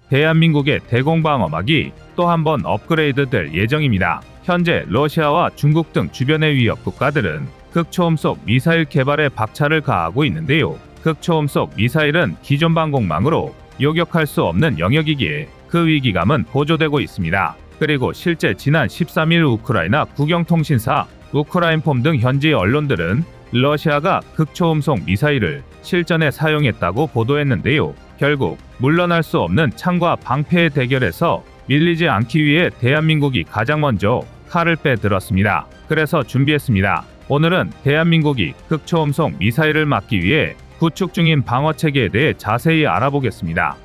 대한민국의 대공방어막이 또 한 번 업그레이드 될 예정입니다. 현재 러시아와 중국 등 주변의 위협 국가들은 극초음속 미사일 개발에 박차를 가하고 있는데요. 극초음속 미사일은 기존 방공망으로 요격할 수 없는 영역이기에 그 위기감은 고조되고 있습니다. 그리고 실제 지난 13일 우크라이나 국영통신사, 우크라인폼 등 현지 언론들은 러시아가 극초음속 미사일을 실전에 사용했다고 보도했는데요. 결국 물러날 수 없는 창과 방패의 대결에서 밀리지 않기 위해 대한민국이 가장 먼저 칼을 빼들었습니다. 그래서 준비했습니다. 오늘은 대한민국이 극초음속 미사일을 막기 위해 구축 중인 방어체계에 대해 자세히 알아보겠습니다.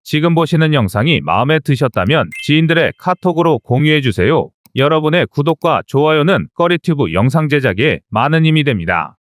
지금 보시는 영상이 마음에 드셨다면 지인들의 카톡으로 공유해주세요. 여러분의 구독과 좋아요는 꺼리튜브 영상 제작에 많은 힘이 됩니다.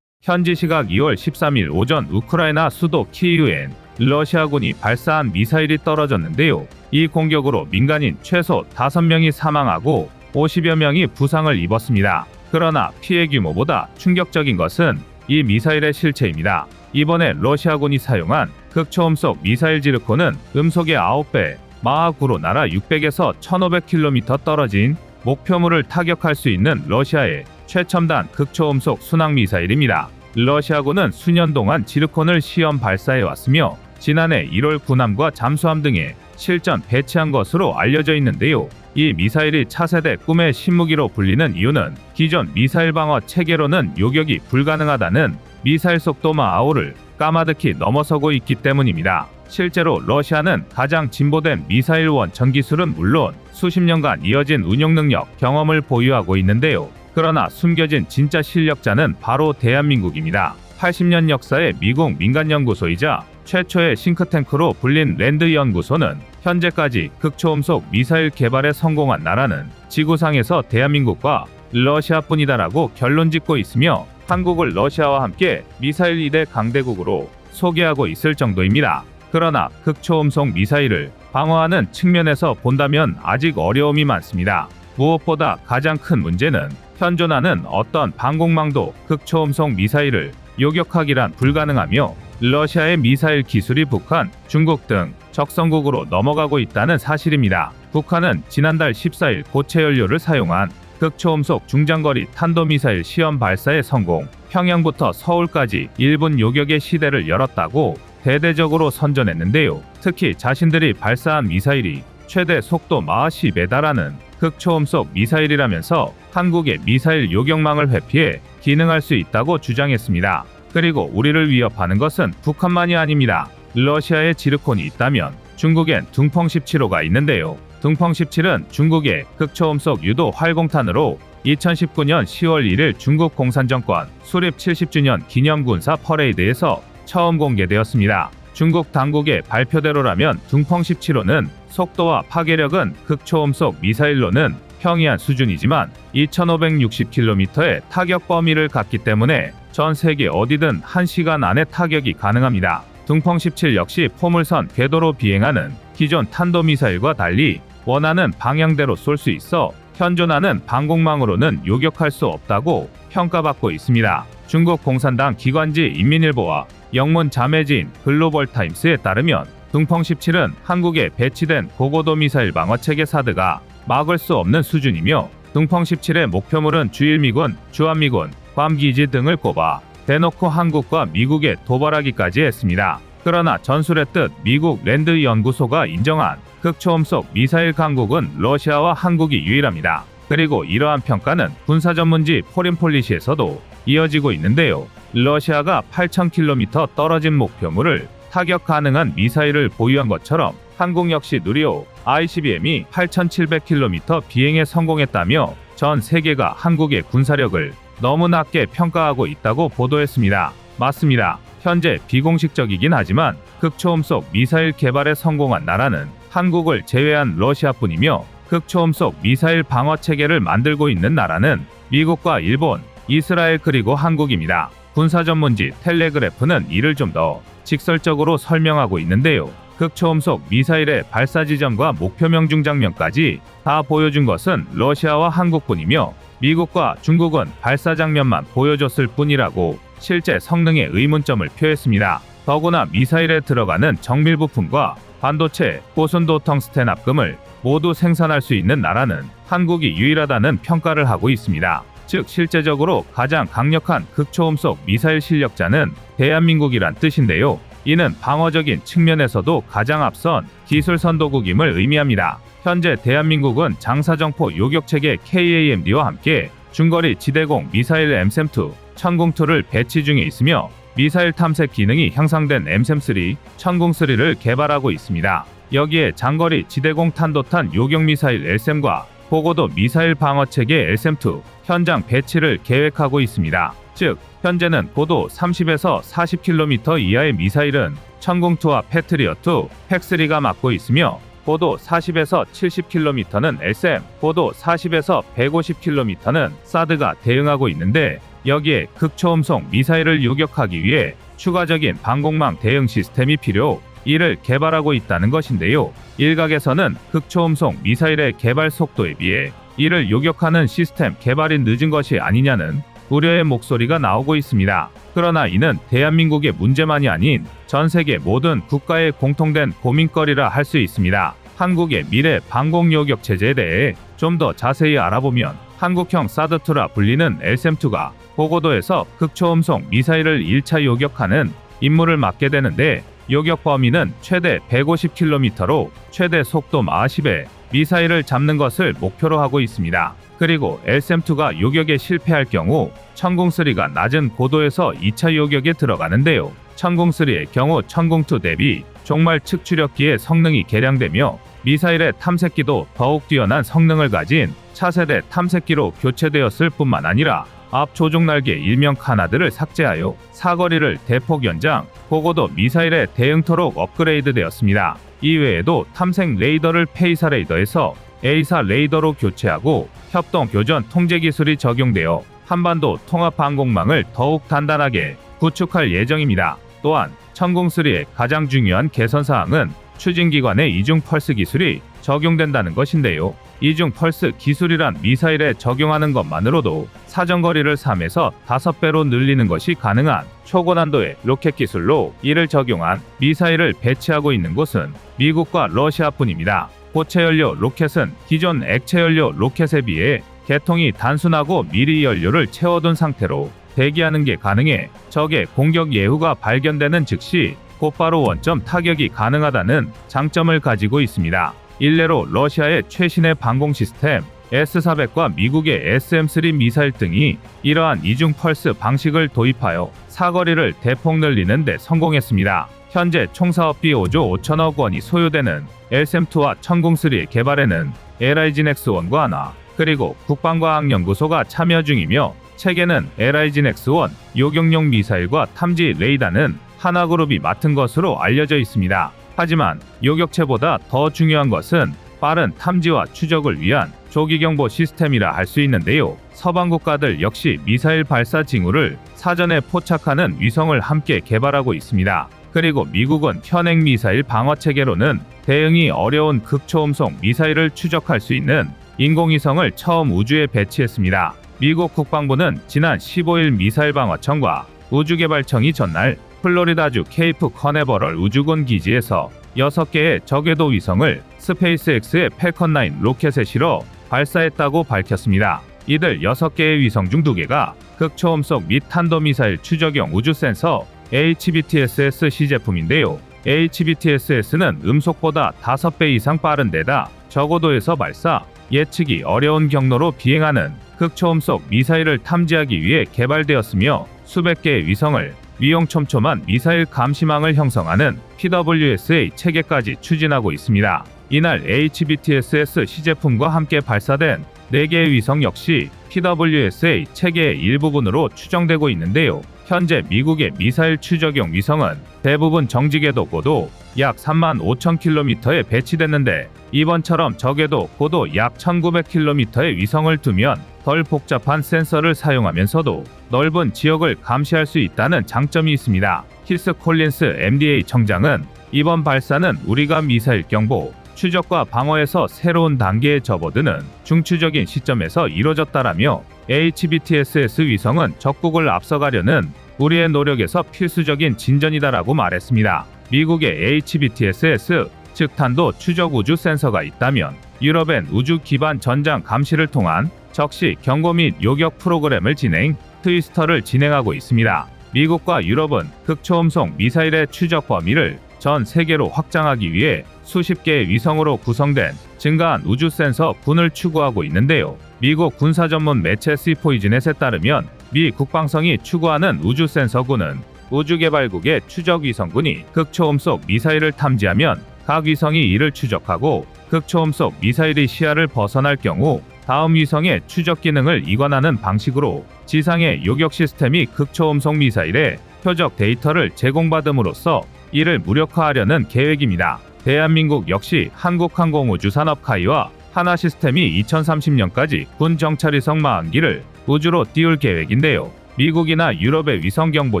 현지 시각 2월 13일 오전 우크라이나 수도 키이우엔 러시아군이 발사한 미사일이 떨어졌는데요. 이 공격으로 민간인 최소 5명이 사망하고 50여 명이 부상을 입었습니다. 그러나 피해 규모보다 충격적인 것은 이 미사일의 실체입니다. 이번에 러시아군이 사용한 극초음속 미사일 지르코는 음속의 9배, 마하9로 날아 600에서 1500km 떨어진 목표물을 타격할 수 있는 러시아의 최첨단 극초음속 순항 미사일입니다. 러시아군은 수년 동안 지르콘을 시험 발사해왔으며 지난해 1월 군함과 잠수함 등에 실전 배치한 것으로 알려져 있는데요. 이 미사일이 차세대 꿈의 신무기로 불리는 이유는 기존 미사일 방어 체계로는 요격이 불가능하다는 미사일 속도 마하5를 까마득히 넘어서고 있기 때문입니다. 실제로 러시아는 가장 진보된 미사일 원천 기술은 물론 수십 년간 이어진 운용 능력, 경험을 보유하고 있는데요. 그러나 숨겨진 진짜 실력자는 바로 대한민국입니다. 80년 역사의 미국 민간연구소이자 최초의 싱크탱크로 불린 랜드 연구소는 현재까지 극초음속 미사일 개발에 성공한 나라는 지구상에서 대한민국과 러시아뿐이다라고 결론짓고 있으며 한국을 러시아와 함께 미사일 2대 강대국으로 소개하고 있을 정도입니다. 그러나 극초음속 미사일을 방어하는 측면에서 본다면 아직 어려움이 많습니다. 무엇보다 가장 큰 문제는 현존하는 어떤 방공망도 극초음속 미사일을 요격하기란 불가능하며 러시아의 미사일 기술이 북한, 중국 등 적성국으로 넘어가고 있다는 사실입니다. 북한은 지난달 14일 고체 연료를 사용한 극초음속 중장거리 탄도미사일 시험 발사에 성공, 평양부터 서울까지 일본 요격의 시대를 열었다고 대대적으로 선전했는데요. 특히 자신들이 발사한 미사일이 최대 속도 마하 10에 달하는 극초음속 미사일이라면서 한국의 미사일 요격망을 회피해 기능할 수 있다고 주장했습니다. 그리고 우리를 위협하는 것은 북한만이 아닙니다. 러시아에 지르콘이 있다면 중국엔 둥펑 17호가 있는데요. 둥펑 17은 중국의 극초음속 유도 활공탄으로 2019년 10월 1일 중국 공산정권 수립 70주년 기념 군사 퍼레이드에서 처음 공개되었습니다. 중국 당국의 발표대로라면 둥펑 17호는 속도와 파괴력은 극초음속 미사일로는 평이한 수준이지만 2560km의 타격 범위를 갖기 때문에 전 세계 어디든 1시간 안에 타격이 가능합니다. 둥펑 17 역시 포물선 궤도로 비행하는 기존 탄도미사일과 달리 원하는 방향대로 쏠 수 있어 현존하는 방공망으로는 요격할 수 없다고 평가받고 있습니다. 중국 공산당 기관지 인민일보와 영문 자매지인 글로벌타임스에 따르면 둥펑 17은 한국에 배치된 고고도 미사일 방어체계 사드가 막을 수 없는 수준이며 둥펑 17의 목표물은 주일미군, 주한미군, 괌기지 등을 꼽아 대놓고 한국과 미국에 도발하기까지 했습니다. 그러나 전술했듯 미국 랜드 연구소가 인정한 극초음속 미사일 강국은 러시아와 한국이 유일합니다. 그리고 이러한 평가는 군사 전문지 포린폴리시에서도 이어지고 있는데요. 러시아가 8000km 떨어진 목표물을 타격 가능한 미사일을 보유한 것처럼 한국 역시 누리호 ICBM이 8700km 비행에 성공했다며 전 세계가 한국의 군사력을 너무 낮게 평가하고 있다고 보도했습니다. 맞습니다. 현재 비공식적이긴 하지만 극초음속 미사일 개발에 성공한 나라는 한국을 제외한 러시아뿐이며 극초음속 미사일 방어 체계를 만들고 있는 나라는 미국과 일본, 이스라엘 그리고 한국입니다. 군사 전문지 텔레그래프는 이를 좀 더 직설적으로 설명하고 있는데요. 극초음속 미사일의 발사 지점과 목표명 중장면까지 다 보여준 것은 러시아와 한국뿐이며 미국과 중국은 발사 장면만 보여줬을 뿐이라고 실제 성능에 의문점을 표했습니다. 더구나 미사일에 들어가는 정밀 부품과 반도체, 고순도 텅스텐 합금을 모두 생산할 수 있는 나라는 한국이 유일하다는 평가를 하고 있습니다. 즉 실제적으로 가장 강력한 극초음속 미사일 실력자는 대한민국이란 뜻인데요. 이는 방어적인 측면에서도 가장 앞선 기술 선도국임을 의미합니다. 현재 대한민국은 장사정포 요격체계 KAMD와 함께 중거리 지대공 미사일 MSEM-2, 천궁2를 배치 중에 있으며 미사일 탐색 기능이 향상된 MSEM-3, 천궁3를 개발하고 있습니다. 여기에 장거리 지대공 탄도탄 요격미사일 LSAM과 고고도 미사일 방어체계 LSAM-2 현장 배치를 계획하고 있습니다. 즉, 현재는 고도 30에서 40km 이하의 미사일은 천궁2와 패트리어트, 팩3가 맡고 있으며 고도 40에서 70km는 LSAM, 고도 40에서 150km는 사드가 대응하고 있는데 여기에 극초음속 미사일을 요격하기 위해 추가적인 방공망 대응 시스템이 필요, 이를 개발하고 있다는 것인데요. 일각에서는 극초음속 미사일의 개발 속도에 비해 이를 요격하는 시스템 개발이 늦은 것이 아니냐는 우려의 목소리가 나오고 있습니다. 그러나 이는 대한민국의 문제만이 아닌 전 세계 모든 국가의 공통된 고민거리라 할 수 있습니다. 한국의 미래 방공 요격 체제에 대해 좀 더 자세히 알아보면 한국형 사드2라 불리는 LSAM-2가 고고도에서 극초음속 미사일을 1차 요격하는 임무를 맡게 되는데 요격 범위는 최대 150km로 최대 속도 마하 10의 미사일을 잡는 것을 목표로 하고 있습니다. 그리고 LSAM-2가 요격에 실패할 경우 천궁3가 낮은 고도에서 2차 요격에 들어가는데요. 천궁3의 경우 천궁2 대비 종말 측추력기의 성능이 개량되며 미사일의 탐색기도 더욱 뛰어난 성능을 가진 차세대 탐색기로 교체되었을 뿐만 아니라 앞 조종날개 일명 카나드를 삭제하여 사거리를 대폭 연장, 고고도 미사일에 대응토록 업그레이드되었습니다. 이외에도 탐색 레이더를 페이사 레이더에서 A사 레이더로 교체하고 협동 교전 통제 기술이 적용되어 한반도 통합 방공망을 더욱 단단하게 구축할 예정입니다. 또한 천궁3의 가장 중요한 개선 사항은 추진기관의 이중 펄스 기술이 적용된다는 것인데요. 이중 펄스 기술이란 미사일에 적용하는 것만으로도 사정거리를 3에서 5배로 늘리는 것이 가능한 초고난도의 로켓 기술로 이를 적용한 미사일을 배치하고 있는 곳은 미국과 러시아뿐입니다. 고체 연료 로켓은 기존 액체 연료 로켓에 비해 개통이 단순하고 미리 연료를 채워둔 상태로 대기하는 게 가능해 적의 공격 예후가 발견되는 즉시 곧바로 원점 타격이 가능하다는 장점을 가지고 있습니다. 일례로 러시아의 최신의 방공 시스템 S-400과 미국의 SM-3 미사일 등이 이러한 이중 펄스 방식을 도입하여 사거리를 대폭 늘리는 데 성공했습니다. 현재 총 사업비 5조 5천억 원이 소요되는 LSAM-2와 천궁3의 개발에는 LIGNX1과 하나, 그리고 국방과학연구소가 참여 중이며 체계는 LIGNX1 요격용 미사일과 탐지 레이더는 하나그룹이 맡은 것으로 알려져 있습니다. 하지만 요격체보다 더 중요한 것은 빠른 탐지와 추적을 위한 조기경보 시스템이라 할 수 있는데요. 서방 국가들 역시 미사일 발사 징후를 사전에 포착하는 위성을 함께 개발하고 있습니다. 그리고 미국은 현행 미사일 방어체계로는 대응이 어려운 극초음속 미사일을 추적할 수 있는 인공위성을 처음 우주에 배치했습니다. 미국 국방부는 지난 15일 미사일 방어청과 우주개발청이 전날 플로리다주 케이프 커네버럴 우주군 기지에서 6개의 저궤도 위성을 스페이스X의 팰컨9 로켓에 실어 발사했다고 밝혔습니다. 이들 6개의 위성 중 2개가 극초음속 및 탄도미사일 추적용 우주 센서 HBTSS-C 제품인데요. HBTSS는 음속보다 5배 이상 빠른 데다 저고도에서 발사, 예측이 어려운 경로로 비행하는 극초음속 미사일을 탐지하기 위해 개발되었으며 수백 개의 위성을 위용촘촘한 미사일 감시망을 형성하는 PWSA 체계까지 추진하고 있습니다. 이날 HBTSS-C 제품과 함께 발사된 4개의 위성 역시 PWSA 체계의 일부분으로 추정되고 있는데요. 현재 미국의 미사일 추적용 위성은 대부분 정지궤도 고도 약 35,000km에 배치됐는데 이번처럼 저궤도 고도 약 1,900km의 위성을 두면 덜 복잡한 센서를 사용하면서도 넓은 지역을 감시할 수 있다는 장점이 있습니다. 키스 콜린스 MDA 청장은 이번 발사는 우리가 미사일 경보, 추적과 방어에서 새로운 단계에 접어드는 중추적인 시점에서 이뤄졌다라며 HBTSS 위성은 적국을 앞서가려는 우리의 노력에서 필수적인 진전이다라고 말했습니다. 미국의 HBTSS 측탄도 추적 우주 센서가 있다면 유럽엔 우주 기반 전장 감시를 통한 적시 경고 및 요격 프로그램을 진행, 트위스터를 진행하고 있습니다. 미국과 유럽은 극초음속 미사일의 추적 범위를 전 세계로 확장하기 위해 수십 개의 위성으로 구성된 증가한 우주 센서 군을 추구하고 있는데요. 미국 군사 전문 매체 C4ISNet에 따르면 미 국방성이 추구하는 우주 센서군은 우주개발국의 추적 위성군이 극초음속 미사일을 탐지하면 각 위성이 이를 추적하고 극초음속 미사일이 시야를 벗어날 경우 다음 위성의 추적 기능을 이관하는 방식으로 지상의 요격 시스템이 극초음속 미사일의 표적 데이터를 제공받음으로써 이를 무력화하려는 계획입니다. 대한민국 역시 한국항공우주산업카이와 하나시스템이 2030년까지 군 정찰위성 40기를 우주로 띄울 계획인데요. 미국이나 유럽의 위성경보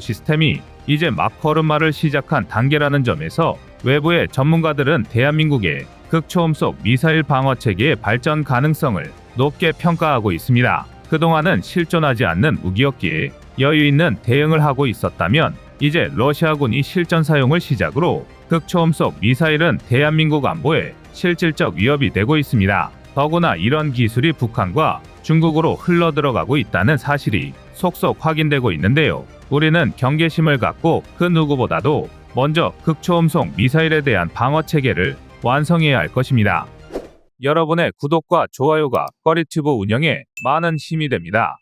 시스템이 이제 막 걸음마를 시작한 단계라는 점에서 외부의 전문가들은 대한민국의 극초음속 미사일 방어체계의 발전 가능성을 높게 평가하고 있습니다. 그동안은 실존하지 않는 무기였기에 여유 있는 대응을 하고 있었다면 이제 러시아군이 실전 사용을 시작으로 극초음속 미사일은 대한민국 안보에 실질적 위협이 되고 있습니다. 더구나 이런 기술이 북한과 중국으로 흘러들어가고 있다는 사실이 속속 확인되고 있는데요. 우리는 경계심을 갖고 그 누구보다도 먼저 극초음속 미사일에 대한 방어체계를 완성해야 할 것입니다. 여러분의 구독과 좋아요가 꺼리튜브 운영에 많은 힘이 됩니다.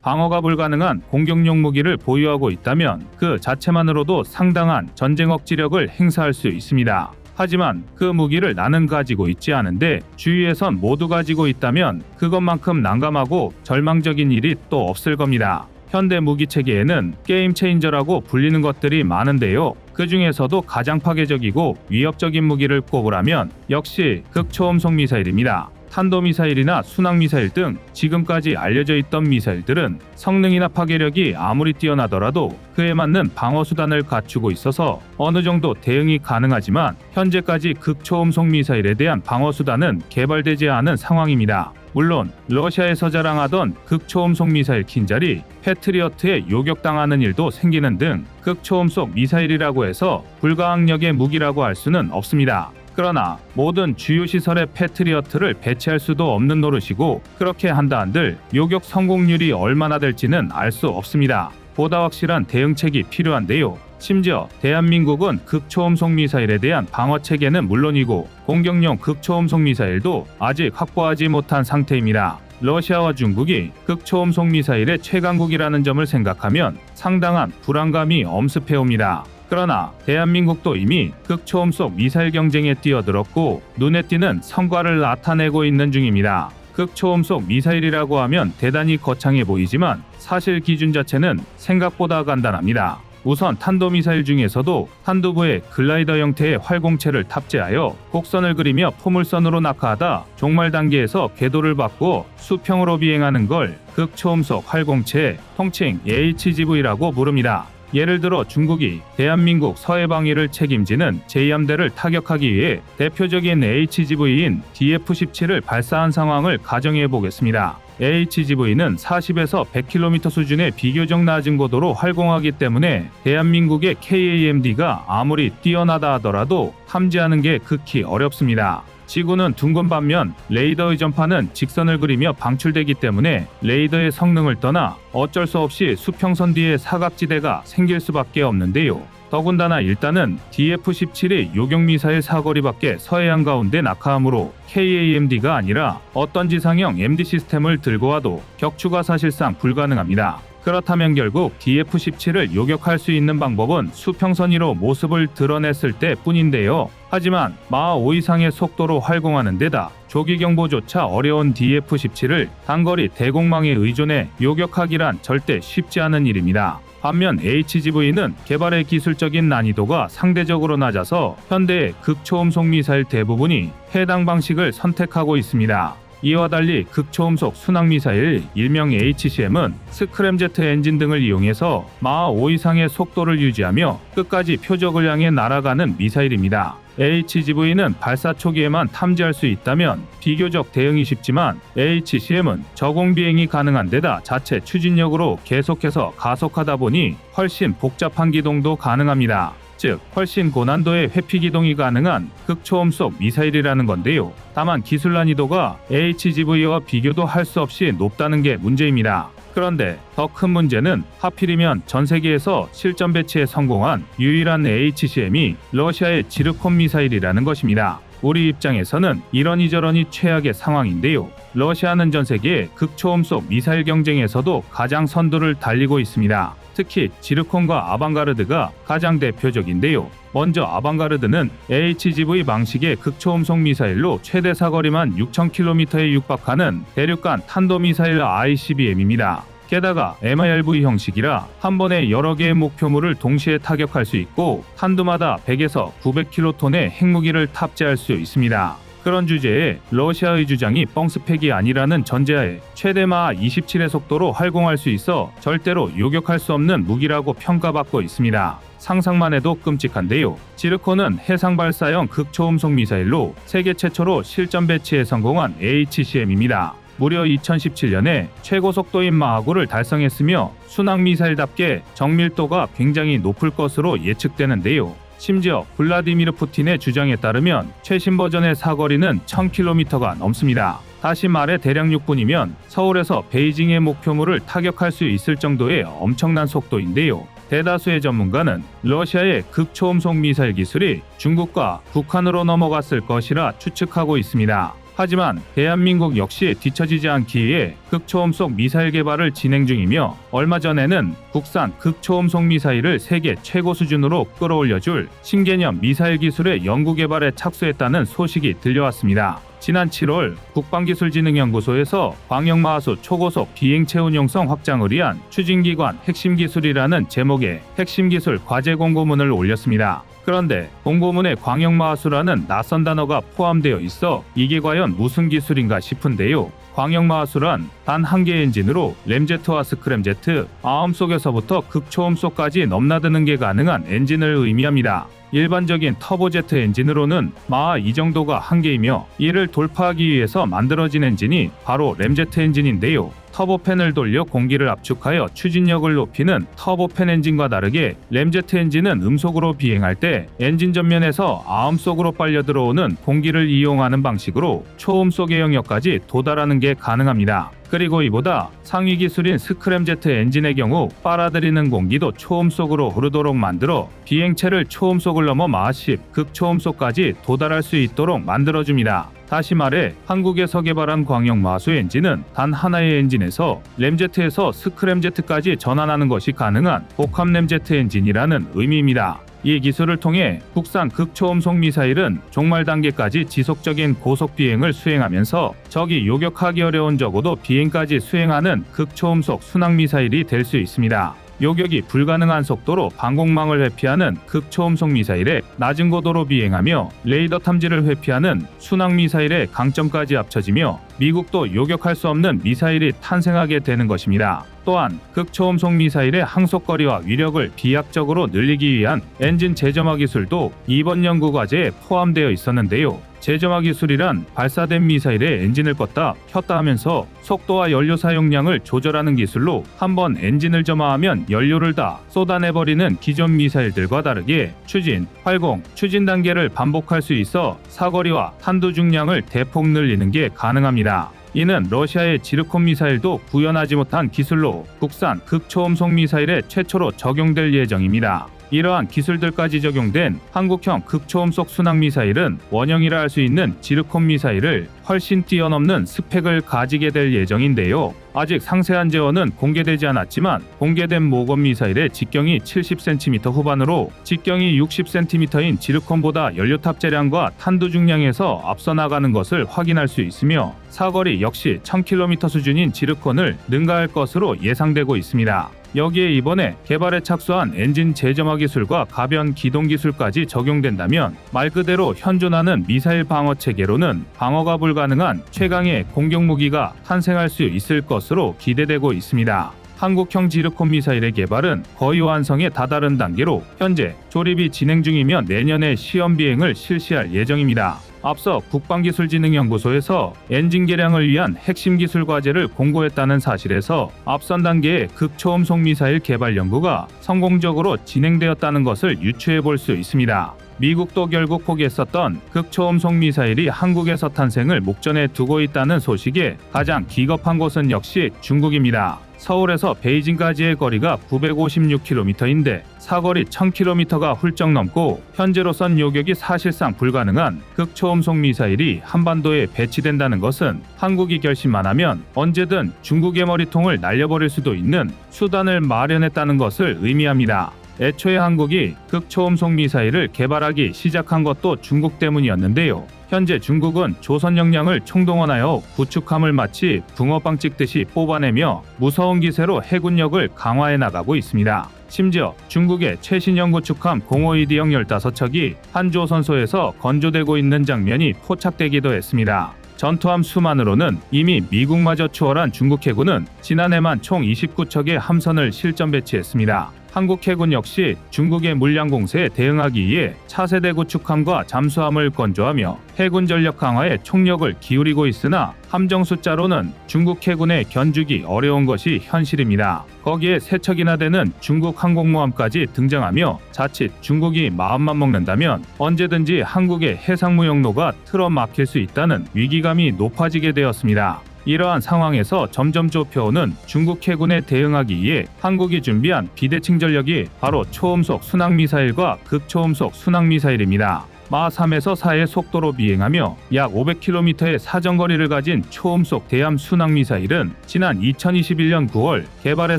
방어가 불가능한 공격용 무기를 보유하고 있다면 그 자체만으로도 상당한 전쟁 억지력을 행사할 수 있습니다. 하지만 그 무기를 나는 가지고 있지 않은데 주위에선 모두 가지고 있다면 그것만큼 난감하고 절망적인 일이 또 없을 겁니다. 현대 무기 체계에는 게임 체인저라고 불리는 것들이 많은데요. 그 중에서도 가장 파괴적이고 위협적인 무기를 꼽으라면 역시 극초음속 미사일입니다. 탄도미사일이나 순항미사일 등 지금까지 알려져 있던 미사일들은 성능이나 파괴력이 아무리 뛰어나더라도 그에 맞는 방어수단을 갖추고 있어서 어느 정도 대응이 가능하지만 현재까지 극초음속 미사일에 대한 방어수단은 개발되지 않은 상황입니다. 물론 러시아에서 자랑하던 극초음속 미사일 킨잘이 패트리어트에 요격당하는 일도 생기는 등 극초음속 미사일이라고 해서 불가항력의 무기라고 할 수는 없습니다. 그러나 모든 주요 시설에 패트리어트를 배치할 수도 없는 노릇이고 그렇게 한다 한들 요격 성공률이 얼마나 될지는 알 수 없습니다. 보다 확실한 대응책이 필요한데요. 심지어 대한민국은 극초음속 미사일에 대한 방어체계는 물론이고 공격용 극초음속 미사일도 아직 확보하지 못한 상태입니다. 러시아와 중국이 극초음속 미사일의 최강국이라는 점을 생각하면 상당한 불안감이 엄습해옵니다. 그러나 대한민국도 이미 극초음속 미사일 경쟁에 뛰어들었고 눈에 띄는 성과를 나타내고 있는 중입니다. 극초음속 미사일이라고 하면 대단히 거창해 보이지만 사실 기준 자체는 생각보다 간단합니다. 우선 탄도미사일 중에서도 탄두부에 글라이더 형태의 활공체를 탑재하여 곡선을 그리며 포물선으로 낙하하다 종말 단계에서 궤도를 바꾸어 수평으로 비행하는 걸 극초음속 활공체, 통칭 HGV라고 부릅니다. 예를 들어 중국이 대한민국 서해 방위를 책임지는 제2함대를 타격하기 위해 대표적인 HGV인 DF-17을 발사한 상황을 가정해 보겠습니다. HGV는 40에서 100km 수준의 비교적 낮은 고도로 활공하기 때문에 대한민국의 KAMD가 아무리 뛰어나다 하더라도 탐지하는 게 극히 어렵습니다. 지구는 둥근 반면 레이더의 전파는 직선을 그리며 방출되기 때문에 레이더의 성능을 떠나 어쩔 수 없이 수평선 뒤에 사각지대가 생길 수밖에 없는데요. 더군다나 일단은 DF-17이 요격미사일 사거리밖에 서해안 가운데 낙하하므로 KAMD가 아니라 어떤 지상형 MD 시스템을 들고 와도 격추가 사실상 불가능합니다. 그렇다면 결국 DF-17을 요격할 수 있는 방법은 수평선 위로 모습을 드러냈을 때 뿐인데요. 하지만 마하 5 이상의 속도로 활공하는 데다 조기 경보조차 어려운 DF-17을 단거리 대공망에 의존해 요격하기란 절대 쉽지 않은 일입니다. 반면 HGV는 개발의 기술적인 난이도가 상대적으로 낮아서 현대의 극초음속 미사일 대부분이 해당 방식을 선택하고 있습니다. 이와 달리 극초음속 순항미사일 일명 HCM은 스크램제트 엔진 등을 이용해서 마하 5 이상의 속도를 유지하며 끝까지 표적을 향해 날아가는 미사일입니다. HGV는 발사 초기에만 탐지할 수 있다면 비교적 대응이 쉽지만 HCM은 저공 비행이 가능한 데다 자체 추진력으로 계속해서 가속하다 보니 훨씬 복잡한 기동도 가능합니다. 즉 훨씬 고난도의 회피 기동이 가능한 극초음속 미사일이라는 건데요. 다만 기술 난이도가 HGV와 비교도 할 수 없이 높다는 게 문제입니다. 그런데 더 큰 문제는 하필이면 전 세계에서 실전 배치에 성공한 유일한 HCM이 러시아의 지르콘 미사일이라는 것입니다. 우리 입장에서는 이러니저러니 최악의 상황인데요. 러시아는 전 세계 극초음속 미사일 경쟁에서도 가장 선두를 달리고 있습니다. 특히 지르콘과 아방가르드가 가장 대표적인데요. 먼저 아방가르드는 HGV 방식의 극초음속 미사일로 최대 사거리만 6,000km에 육박하는 대륙간 탄도미사일 ICBM입니다. 게다가 MIRV 형식이라 한 번에 여러 개의 목표물을 동시에 타격할 수 있고 탄두마다 100에서 900킬로톤의 핵무기를 탑재할 수 있습니다. 그런 주제에 러시아의 주장이 뻥스펙이 아니라는 전제하에 최대 마하 27의 속도로 활공할 수 있어 절대로 요격할 수 없는 무기라고 평가받고 있습니다. 상상만 해도 끔찍한데요. 지르콘은 해상 발사형 극초음속 미사일로 세계 최초로 실전 배치에 성공한 HCM입니다. 무려 2017년에 최고 속도인 마하 9를 달성했으며 순항 미사일답게 정밀도가 굉장히 높을 것으로 예측되는데요. 심지어 블라디미르 푸틴의 주장에 따르면 최신 버전의 사거리는 1000km가 넘습니다. 다시 말해 대략 6분이면 서울에서 베이징의 목표물을 타격할 수 있을 정도의 엄청난 속도인데요. 대다수의 전문가는 러시아의 극초음속 미사일 기술이 중국과 북한으로 넘어갔을 것이라 추측하고 있습니다. 하지만 대한민국 역시 뒤처지지 않기 위해 극초음속 미사일 개발을 진행 중이며 얼마 전에는 국산 극초음속 미사일을 세계 최고 수준으로 끌어올려줄 신개념 미사일 기술의 연구 개발에 착수했다는 소식이 들려왔습니다. 지난 7월 국방기술진흥연구소에서 광역마하수 초고속 비행체 운용성 확장을 위한 추진기관 핵심기술이라는 제목의 핵심기술 과제 공고문을 올렸습니다. 그런데 공고문에 광역마하수라는 낯선 단어가 포함되어 있어 이게 과연 무슨 기술인가 싶은데요. 광역마하수란 단 한 개의 엔진으로 램제트와 스크램제트, 아음속에서부터 극초음속까지 넘나드는 게 가능한 엔진을 의미합니다. 일반적인 터보제트 엔진으로는 마하 2 정도가 한계이며 이를 돌파하기 위해서 만들어진 엔진이 바로 램제트 엔진인데요. 터보팬을 돌려 공기를 압축하여 추진력을 높이는 터보팬 엔진과 다르게 램제트 엔진은 음속으로 비행할 때 엔진 전면에서 아음 속으로 빨려 들어오는 공기를 이용하는 방식으로 초음속의 영역까지 도달하는 게 가능합니다. 그리고 이보다 상위 기술인 스크램제트 엔진의 경우 빨아들이는 공기도 초음속으로 흐르도록 만들어 비행체를 초음속을 넘어 마하 10 극초음속까지 도달할 수 있도록 만들어줍니다. 다시 말해 한국에서 개발한 광역마하수 엔진은 단 하나의 엔진에서 램제트에서 스크램제트까지 전환하는 것이 가능한 복합 램제트 엔진이라는 의미입니다. 이 기술을 통해 국산 극초음속 미사일은 종말 단계까지 지속적인 고속 비행을 수행하면서 적이 요격하기 어려운 적어도 비행까지 수행하는 극초음속 순항 미사일이 될 수 있습니다. 요격이 불가능한 속도로 방공망을 회피하는 극초음속 미사일에 낮은 고도로 비행하며 레이더 탐지를 회피하는 순항 미사일의 강점까지 합쳐지며 미국도 요격할 수 없는 미사일이 탄생하게 되는 것입니다. 또한 극초음속 미사일의 항속거리와 위력을 비약적으로 늘리기 위한 엔진 재점화 기술도 이번 연구 과제에 포함되어 있었는데요. 재점화 기술이란 발사된 미사일의 엔진을 껐다 켰다 하면서 속도와 연료 사용량을 조절하는 기술로 한번 엔진을 점화하면 연료를 다 쏟아내버리는 기존 미사일들과 다르게 추진, 활공, 추진 단계를 반복할 수 있어 사거리와 탄두 중량을 대폭 늘리는 게 가능합니다. 이는 러시아의 지르콘 미사일도 구현하지 못한 기술로 국산 극초음속 미사일에 최초로 적용될 예정입니다. 이러한 기술들까지 적용된 한국형 극초음속 순항 미사일은 원형이라 할 수 있는 지르콘 미사일을 훨씬 뛰어넘는 스펙을 가지게 될 예정인데요. 아직 상세한 재원은 공개되지 않았지만 공개된 모건 미사일의 직경이 70cm 후반으로 직경이 60cm인 지르콘보다 연료 탑재량과 탄두 중량에서 앞서 나가는 것을 확인할 수 있으며 사거리 역시 1000km 수준인 지르콘을 능가할 것으로 예상되고 있습니다. 여기에 이번에 개발에 착수한 엔진 재점화 기술과 가변 기동 기술까지 적용된다면 말 그대로 현존하는 미사일 방어 체계로는 방어가 불가능한 최강의 공격 무기가 탄생할 수 있을 것으로 기대되고 있습니다. 한국형 지르콘 미사일의 개발은 거의 완성에 다다른 단계로 현재 조립이 진행 중이며 내년에 시험 비행을 실시할 예정입니다. 앞서 국방기술진흥연구소에서 엔진 개량을 위한 핵심 기술 과제를 공고했다는 사실에서 앞선 단계의 극초음속 미사일 개발 연구가 성공적으로 진행되었다는 것을 유추해 볼 수 있습니다. 미국도 결국 포기했었던 극초음속 미사일이 한국에서 탄생을 목전에 두고 있다는 소식에 가장 기겁한 곳은 역시 중국입니다. 서울에서 베이징까지의 거리가 956km인데 사거리 1000km가 훌쩍 넘고 현재로선 요격이 사실상 불가능한 극초음속 미사일이 한반도에 배치된다는 것은 한국이 결심만 하면 언제든 중국의 머리통을 날려버릴 수도 있는 수단을 마련했다는 것을 의미합니다. 애초에 한국이 극초음속 미사일을 개발하기 시작한 것도 중국 때문이었는데요. 현재 중국은 조선 역량을 총동원하여 구축함을 마치 붕어빵 찍듯이 뽑아내며 무서운 기세로 해군력을 강화해 나가고 있습니다. 심지어 중국의 최신형 구축함 052D형 15척이 한조선소에서 건조되고 있는 장면이 포착되기도 했습니다. 전투함 수만으로는 이미 미국마저 추월한 중국 해군은 지난해만 총 29척의 함선을 실전 배치했습니다. 한국 해군 역시 중국의 물량 공세에 대응하기 위해 차세대 구축함과 잠수함을 건조하며 해군 전력 강화에 총력을 기울이고 있으나 함정 숫자로는 중국 해군에 견주기 어려운 것이 현실입니다. 거기에 세 척이나 되는 중국 항공모함까지 등장하며 자칫 중국이 마음만 먹는다면 언제든지 한국의 해상무역로가 틀어막힐 수 있다는 위기감이 높아지게 되었습니다. 이러한 상황에서 점점 좁혀오는 중국 해군에 대응하기 위해 한국이 준비한 비대칭 전력이 바로 초음속 순항미사일과 극초음속 순항미사일입니다. 마3에서 4의 속도로 비행하며 약 500km의 사정거리를 가진 초음속 대함 순항미사일은 지난 2021년 9월 개발에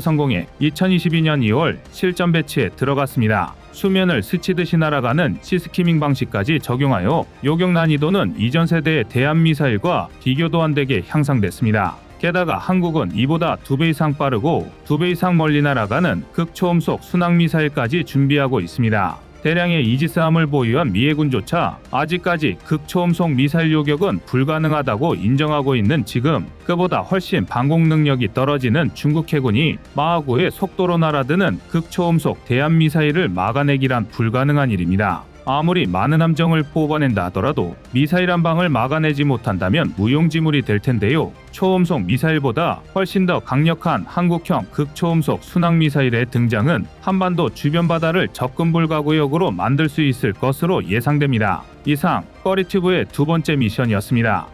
성공해 2022년 2월 실전 배치에 들어갔습니다. 수면을 스치듯이 날아가는 시스키밍 방식까지 적용하여 요격 난이도는 이전 세대의 대함미사일과 비교도 안 되게 향상됐습니다. 게다가 한국은 이보다 2배 이상 빠르고 2배 이상 멀리 날아가는 극초음속 순항미사일까지 준비하고 있습니다. 대량의 이지스함을 보유한 미 해군조차 아직까지 극초음속 미사일 요격은 불가능하다고 인정하고 있는 지금 그보다 훨씬 방공 능력이 떨어지는 중국 해군이 마하구의 속도로 날아드는 극초음속 대함미사일을 막아내기란 불가능한 일입니다. 아무리 많은 함정을 뽑아낸다 하더라도 미사일 한 방을 막아내지 못한다면 무용지물이 될 텐데요. 초음속 미사일보다 훨씬 더 강력한 한국형 극초음속 순항미사일의 등장은 한반도 주변 바다를 접근 불가 구역으로 만들 수 있을 것으로 예상됩니다. 이상 꺼리튜브의 두 번째 미션이었습니다.